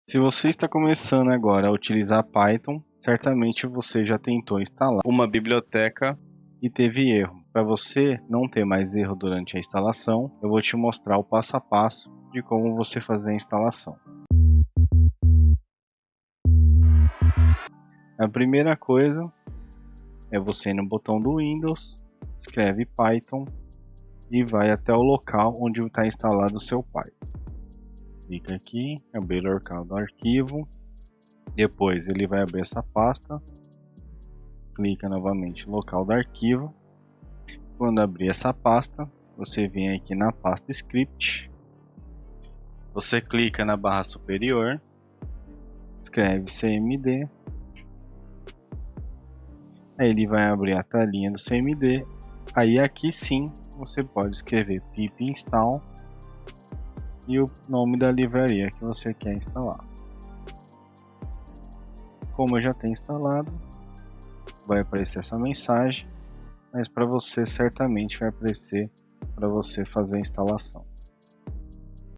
Se você está começando agora a utilizar Python, certamente você já tentou instalar uma biblioteca e teve erro. Para você não ter mais erro durante a instalação, eu vou te mostrar o passo a passo de como você fazer a instalação. A primeira coisa é você ir no botão do Windows, escreve Python e vai até o local onde está instalado o seu Python. Clica aqui, abrir o local do arquivo, depois ele vai abrir essa pasta, clica novamente no local do arquivo. Quando abrir essa pasta, você vem aqui na pasta script, você clica na barra superior, escreve cmd, aí ele vai abrir a telinha do cmd, aí aqui sim você pode escrever pip install e o nome da livraria que você quer instalar. Como eu já tenho instalado, vai aparecer essa mensagem, mas para você certamente vai aparecer para você fazer a instalação.